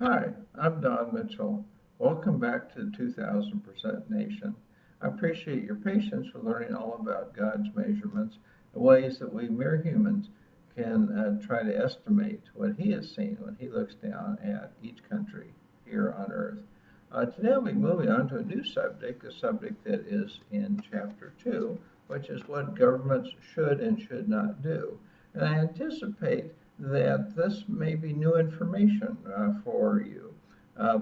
Hi, I'm Don Mitchell. Welcome back to 2000% Nation. I appreciate your patience with learning all about God's measurements and ways that we mere humans can try to estimate what He has seen when He looks down at each country here on Earth. Today I'll be moving on to a new subject, a subject that is in Chapter 2, which is what governments should and should not do. And I anticipate that this may be new information for you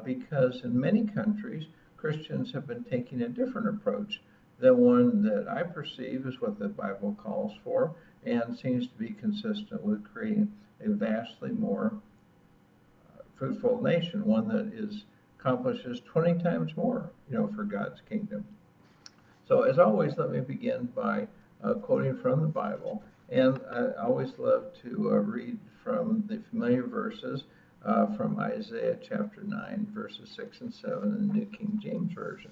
because in many countries, Christians have been taking a different approach than one that I perceive is what the Bible calls for and seems to be consistent with creating a vastly more fruitful nation, one that accomplishes 20 times more, for God's kingdom. So as always, let me begin by quoting from the Bible. And I always love to read from the familiar verses from Isaiah chapter 9, verses 6 and 7 in the New King James Version.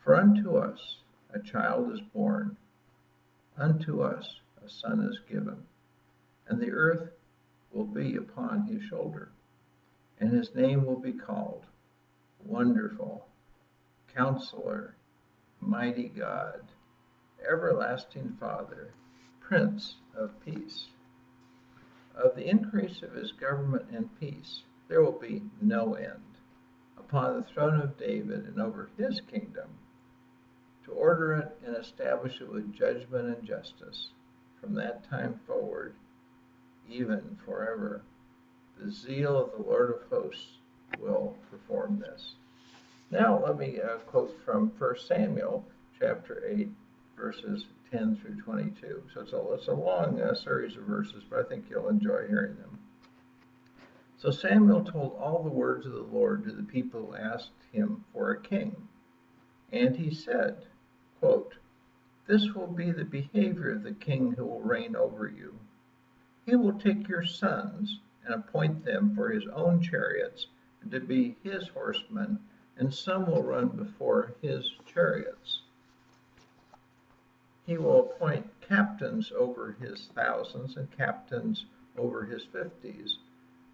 For unto us a child is born, unto us a son is given, and the earth will be upon his shoulder, and his name will be called Wonderful, Counselor, Mighty God, Everlasting Father, Prince of Peace. Of the increase of his government and peace there will be no end, upon the throne of David and over his kingdom, to order it and establish it with judgment and justice from that time forward, even forever. The zeal of the Lord of hosts will perform this. Now let me quote from 1 Samuel chapter 8, verses 10 through 22. So it's a long series of verses, but I think you'll enjoy hearing them. So Samuel told all the words of the Lord to the people who asked him for a king. And he said, quote, "This will be the behavior of the king who will reign over you. He will take your sons and appoint them for his own chariots and to be his horsemen, and some will run before his chariots. He will appoint captains over his thousands and captains over his fifties,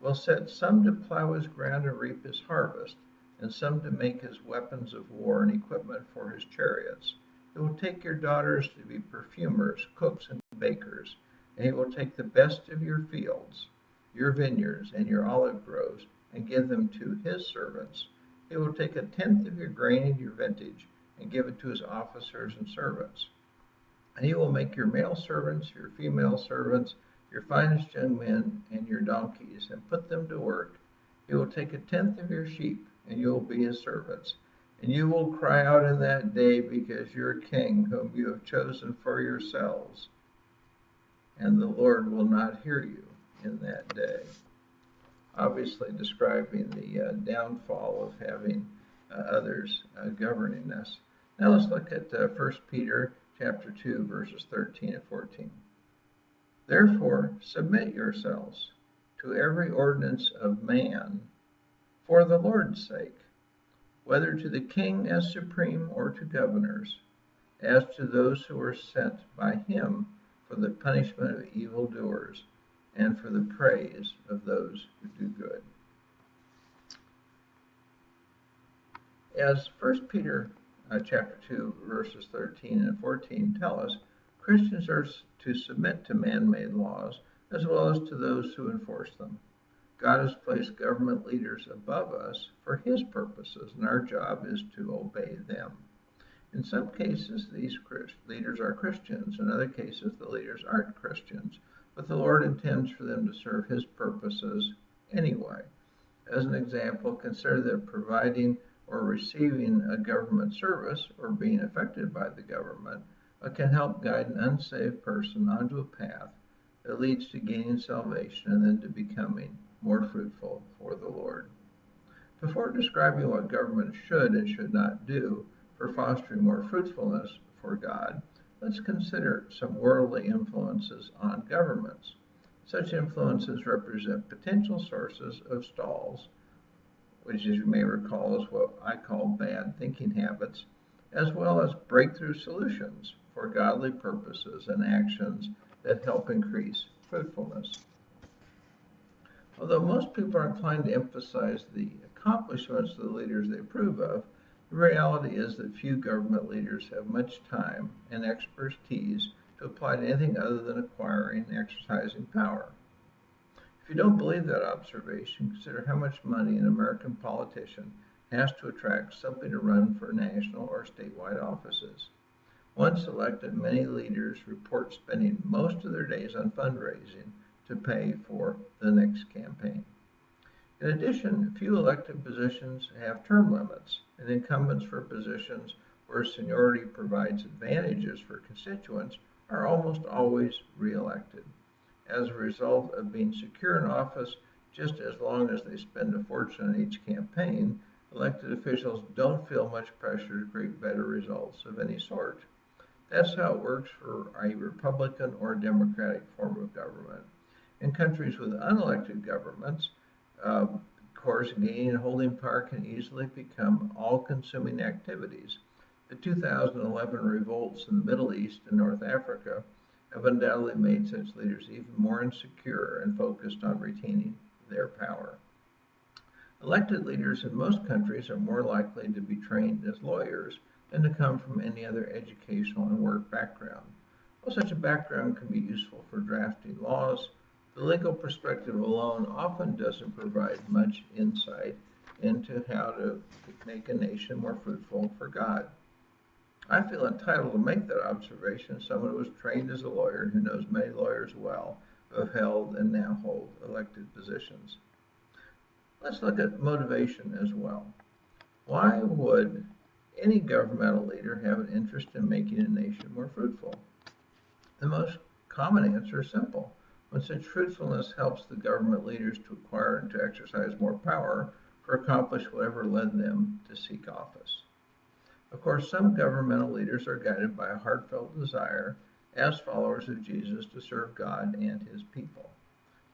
will set some to plow his ground and reap his harvest, and some to make his weapons of war and equipment for his chariots. He will take your daughters to be perfumers, cooks, and bakers, and he will take the best of your fields, your vineyards, and your olive groves, and give them to his servants. He will take a tenth of your grain and your vintage, and give it to his officers and servants. And he will make your male servants, your female servants, your finest young men, and your donkeys, and put them to work. He will take a tenth of your sheep, and you will be his servants. And you will cry out in that day because your king, whom you have chosen for yourselves, and the Lord will not hear you in that day." Obviously describing the downfall of having others governing us. Now let's look at 1 Peter chapter 2, verses 13 and 14. "Therefore submit yourselves to every ordinance of man for the Lord's sake, whether to the king as supreme or to governors, as to those who are sent by him for the punishment of evildoers and for the praise of those who do good." As 1 Peter chapter 2, verses 13 and 14 tell us, Christians are to submit to man-made laws as well as to those who enforce them. God has placed government leaders above us for his purposes, and our job is to obey them. In some cases, these leaders are Christians. In other cases, the leaders aren't Christians, but the Lord intends for them to serve his purposes anyway. As an example, consider that providing or receiving a government service or being affected by the government can help guide an unsaved person onto a path that leads to gaining salvation and then to becoming more fruitful for the Lord. Before describing what government should and should not do for fostering more fruitfulness for God, let's consider some worldly influences on governments. Such influences represent potential sources of stalls, which, as you may recall, is what I call bad thinking habits, as well as breakthrough solutions for godly purposes and actions that help increase fruitfulness. Although most people are inclined to emphasize the accomplishments of the leaders they approve of, the reality is that few government leaders have much time and expertise to apply to anything other than acquiring and exercising power. If you don't believe that observation, consider how much money an American politician has to attract somebody to run for national or statewide offices. Once elected, many leaders report spending most of their days on fundraising to pay for the next campaign. In addition, few elected positions have term limits, and incumbents for positions where seniority provides advantages for constituents are almost always reelected. As a result of being secure in office just as long as they spend a fortune on each campaign, elected officials don't feel much pressure to create better results of any sort. That's how it works for a Republican or Democratic form of government. In countries with unelected governments, of course, gaining and holding power can easily become all-consuming activities. The 2011 revolts in the Middle East and North Africa have undoubtedly made such leaders even more insecure and focused on retaining their power. Elected leaders in most countries are more likely to be trained as lawyers than to come from any other educational and work background. While such a background can be useful for drafting laws, the legal perspective alone often doesn't provide much insight into how to make a nation more fruitful for God. I feel entitled to make that observation as someone who was trained as a lawyer and who knows many lawyers well who have held and now hold elected positions. Let's look at motivation as well. Why would any governmental leader have an interest in making a nation more fruitful? The most common answer is simple. When such fruitfulness helps the government leaders to acquire and to exercise more power for accomplish whatever led them to seek office. Of course, some governmental leaders are guided by a heartfelt desire as followers of Jesus to serve God and his people.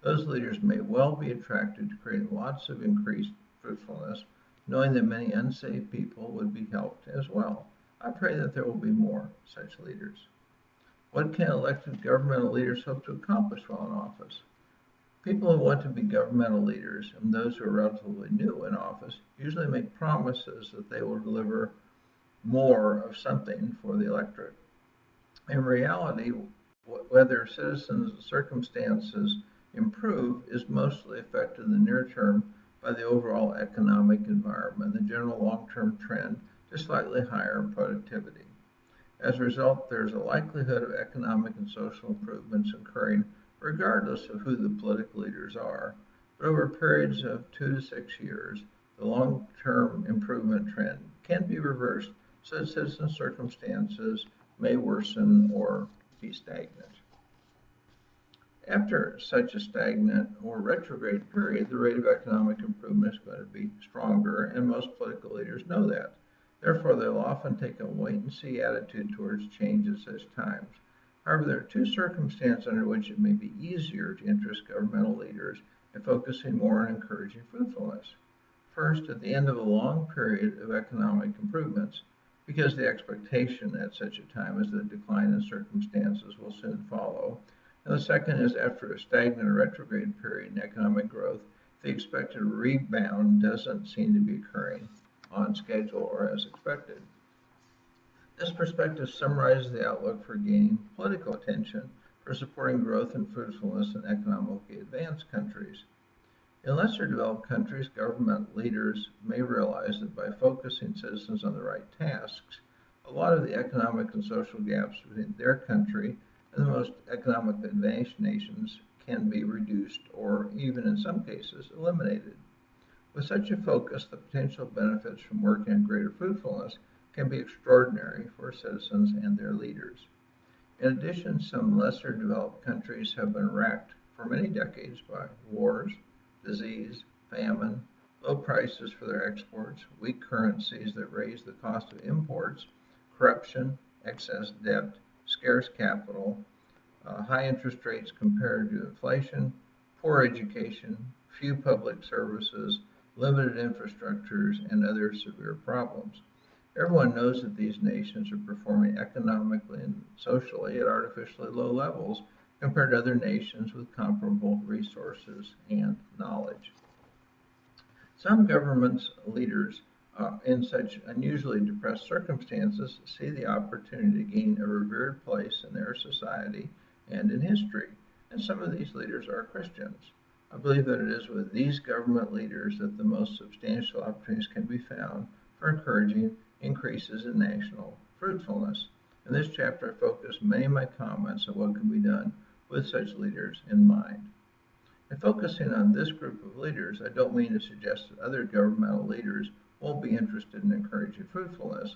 Those leaders may well be attracted to creating lots of increased fruitfulness, knowing that many unsaved people would be helped as well. I pray that there will be more such leaders. What can elected governmental leaders hope to accomplish while in office? People who want to be governmental leaders and those who are relatively new in office usually make promises that they will deliver more of something for the electorate. In reality, whether citizens' circumstances improve is mostly affected in the near term by the overall economic environment, the general long-term trend to slightly higher productivity. As a result, there's a likelihood of economic and social improvements occurring regardless of who the political leaders are. But over periods of 2 to 6 years, the long-term improvement trend can be reversed so that citizen circumstances may worsen or be stagnant. After such a stagnant or retrograde period, the rate of economic improvement is going to be stronger, and most political leaders know that. Therefore, they'll often take a wait-and-see attitude towards change at such times. However, there are two circumstances under which it may be easier to interest governmental leaders in focusing more on encouraging fruitfulness. First, at the end of a long period of economic improvements, because the expectation at such a time is that a decline in circumstances will soon follow. And the second is after a stagnant or retrograde period in economic growth, the expected rebound doesn't seem to be occurring on schedule or as expected. This perspective summarizes the outlook for gaining political attention for supporting growth and fruitfulness in economically advanced countries. In lesser developed countries, government leaders may realize that by focusing citizens on the right tasks, a lot of the economic and social gaps between their country and the most economically advanced nations can be reduced or even in some cases eliminated. With such a focus, the potential benefits from working on greater fruitfulness can be extraordinary for citizens and their leaders. In addition, some lesser developed countries have been racked for many decades by wars, disease, famine, low prices for their exports, weak currencies that raise the cost of imports, corruption, excess debt, scarce capital, high interest rates compared to inflation, poor education, few public services, limited infrastructures, and other severe problems. Everyone knows that these nations are performing economically and socially at artificially low levels compared to other nations with comparable resources and knowledge. Some governments' leaders in such unusually depressed circumstances see the opportunity to gain a revered place in their society and in history, and some of these leaders are Christians. I believe that it is with these government leaders that the most substantial opportunities can be found for encouraging increases in national fruitfulness. In this chapter, I focus many of my comments on what can be done with such leaders in mind. In focusing on this group of leaders, I don't mean to suggest that other governmental leaders won't be interested in encouraging fruitfulness.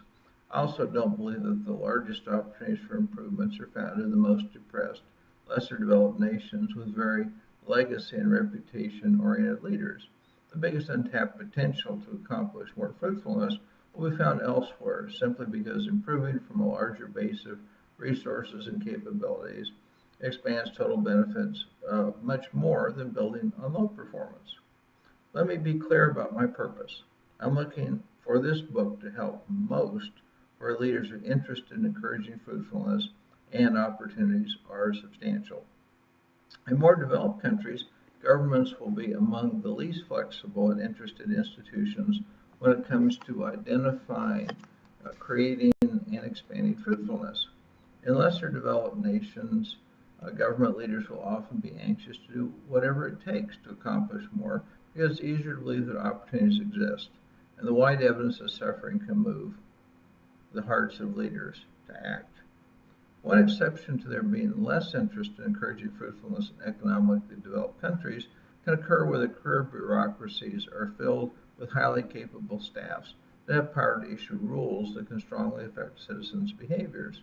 I also don't believe that the largest opportunities for improvements are found in the most depressed, lesser developed nations with very legacy and reputation oriented leaders. The biggest untapped potential to accomplish more fruitfulness will be found elsewhere, simply because improving from a larger base of resources and capabilities expands total benefits much more than building on low performance. Let me be clear about my purpose. I'm looking for this book to help most where leaders are interested in encouraging fruitfulness and opportunities are substantial. In more developed countries, governments will be among the least flexible and interested institutions when it comes to identifying, creating, and expanding fruitfulness. In lesser developed nations, government leaders will often be anxious to do whatever it takes to accomplish more because it's easier to believe that opportunities exist, and the wide evidence of suffering can move the hearts of leaders to act. One exception to there being less interest in encouraging fruitfulness in economically developed countries can occur where the career bureaucracies are filled with highly capable staffs that have power to issue rules that can strongly affect citizens' behaviors.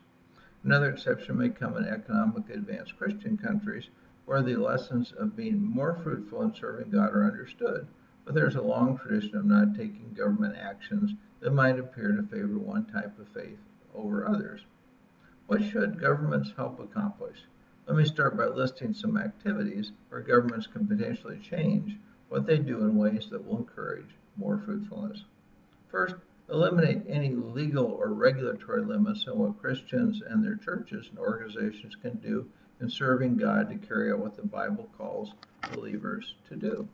Another exception may come in economically advanced Christian countries where the lessons of being more fruitful in serving God are understood, but there's a long tradition of not taking government actions that might appear to favor one type of faith over others. What should governments help accomplish? Let me start by listing some activities where governments can potentially change what they do in ways that will encourage more fruitfulness. First, eliminate any legal or regulatory limits on what Christians and their churches and organizations can do in serving God to carry out what the Bible calls believers to do.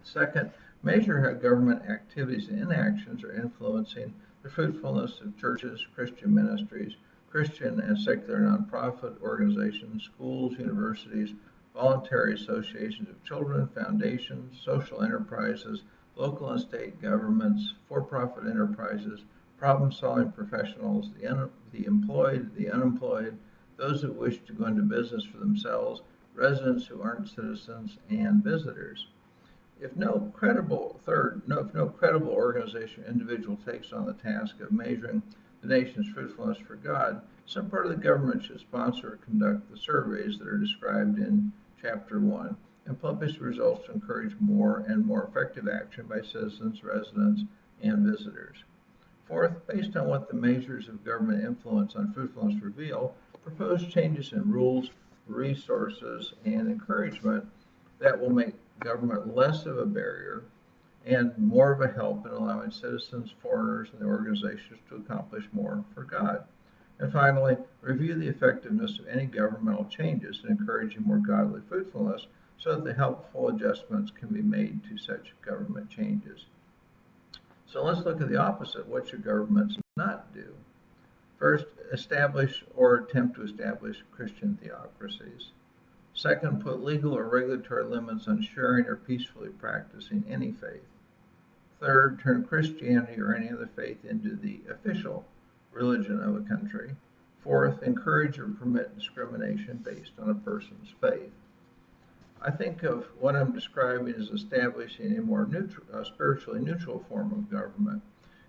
Second, measure how government activities and inactions are influencing the fruitfulness of churches, Christian ministries, Christian and secular nonprofit organizations, schools, universities, voluntary associations of children, foundations, social enterprises, local and state governments, for-profit enterprises, problem-solving professionals, the employed, the unemployed, those who wish to go into business for themselves, residents who aren't citizens, and visitors. If no credible organization or individual takes on the task of measuring the nation's fruitfulness for God, some part of the government should sponsor or conduct the surveys that are described in Chapter 1 and publish the results to encourage more and more effective action by citizens, residents, and visitors. Fourth, based on what the measures of government influence on fruitfulness reveal, propose changes in rules, resources, and encouragement that will make government less of a barrier and more of a help in allowing citizens, foreigners, and the organizations to accomplish more for God. And finally, review the effectiveness of any governmental changes in encouraging more godly fruitfulness so that the helpful adjustments can be made to such government changes. So let's look at the opposite. What should governments not do? First, establish or attempt to establish Christian theocracies. Second, put legal or regulatory limits on sharing or peacefully practicing any faith. Third, turn Christianity or any other faith into the official religion of a country. Fourth, encourage or permit discrimination based on a person's faith. I think of what I'm describing as establishing a more spiritually neutral form of government.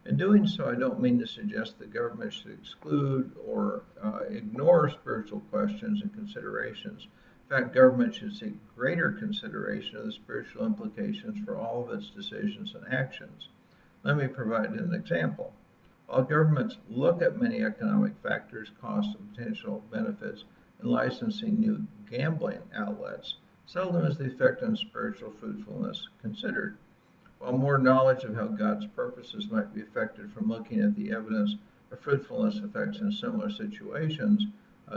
In doing so, I don't mean to suggest that government should exclude or ignore spiritual questions and considerations. In fact, government should seek greater consideration of the spiritual implications for all of its decisions and actions. Let me provide an example. While governments look at many economic factors, costs, and potential benefits in licensing new gambling outlets, seldom is the effect on spiritual fruitfulness considered. While more knowledge of how God's purposes might be affected from looking at the evidence of fruitfulness effects in similar situations,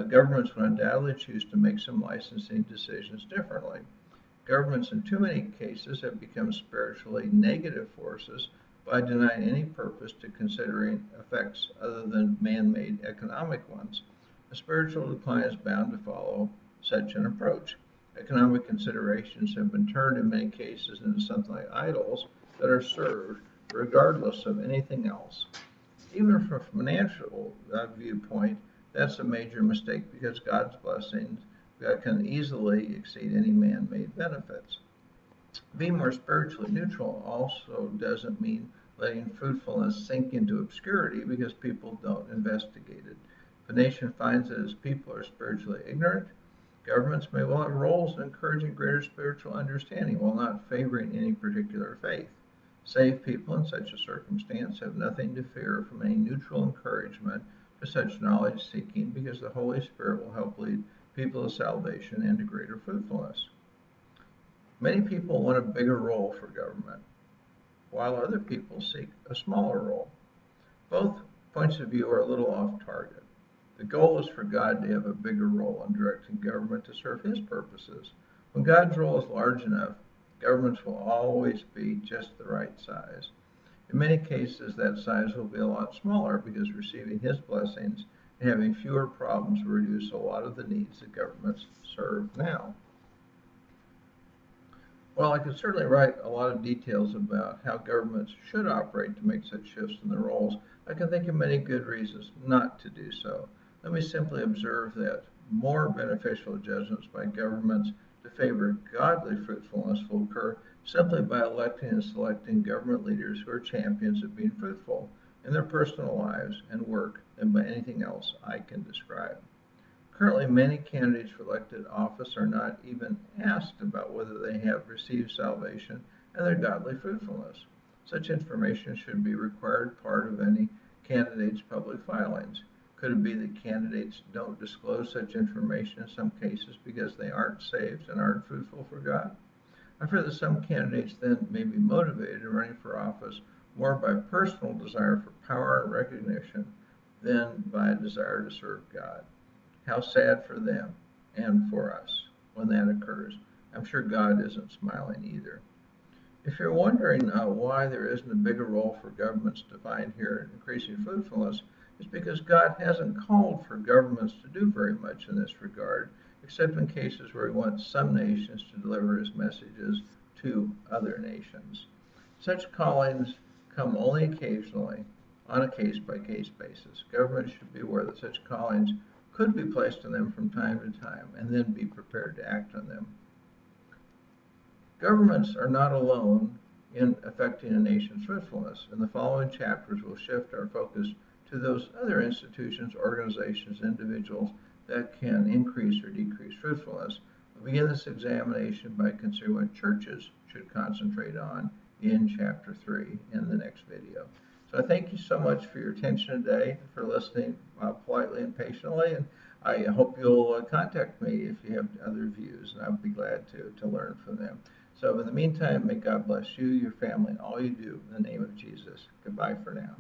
Governments would undoubtedly choose to make some licensing decisions differently. Governments in too many cases have become spiritually negative forces by denying any purpose to considering effects other than man-made economic ones. A spiritual decline is bound to follow such an approach. Economic considerations have been turned in many cases into something like idols that are served regardless of anything else. Even from a financial viewpoint, that's a major mistake because God's blessings can easily exceed any man-made benefits. Being more spiritually neutral also doesn't mean letting fruitfulness sink into obscurity because people don't investigate it. If a nation finds that its people are spiritually ignorant, governments may well have roles in encouraging greater spiritual understanding while not favoring any particular faith. Saved people in such a circumstance have nothing to fear from any neutral encouragement to such knowledge seeking because the Holy Spirit will help lead people to salvation and to greater fruitfulness. Many people want a bigger role for government, while other people seek a smaller role. Both points of view are a little off target. The goal is for God to have a bigger role in directing government to serve His purposes. When God's role is large enough, governments will always be just the right size. In many cases, that size will be a lot smaller because receiving His blessings and having fewer problems will reduce a lot of the needs that governments serve now. While I could certainly write a lot of details about how governments should operate to make such shifts in their roles, I can think of many good reasons not to do so. Let me simply observe that more beneficial judgments by governments to favor godly fruitfulness will occur simply by electing and selecting government leaders who are champions of being fruitful in their personal lives and work than by anything else I can describe. Currently, many candidates for elected office are not even asked about whether they have received salvation and their godly fruitfulness. Such information should be a required part of any candidate's public filings. Could it be that candidates don't disclose such information in some cases because they aren't saved and aren't fruitful for God? I've heard that some candidates then may be motivated in running for office more by personal desire for power and recognition than by a desire to serve God. How sad for them and for us when that occurs. I'm sure God isn't smiling either. If you're wondering why there isn't a bigger role for governments defined here in increasing fruitfulness, it's because God hasn't called for governments to do very much in this regard, except in cases where He wants some nations to deliver His messages to other nations. Such callings come only occasionally on a case-by-case basis. Governments should be aware that such callings could be placed on them from time to time and then be prepared to act on them. Governments are not alone in affecting a nation's fruitfulness. In the following chapters, we'll shift our focus to those other institutions, organizations, individuals that can increase or decrease fruitfulness. We'll begin this examination by considering what churches should concentrate on in chapter 3 in the next video. So I thank you so much for your attention today, for listening politely and patiently, and I hope you'll contact me if you have other views, and I'll be glad to learn from them. So in the meantime, may God bless you, your family, and all you do in the name of Jesus. Goodbye for now.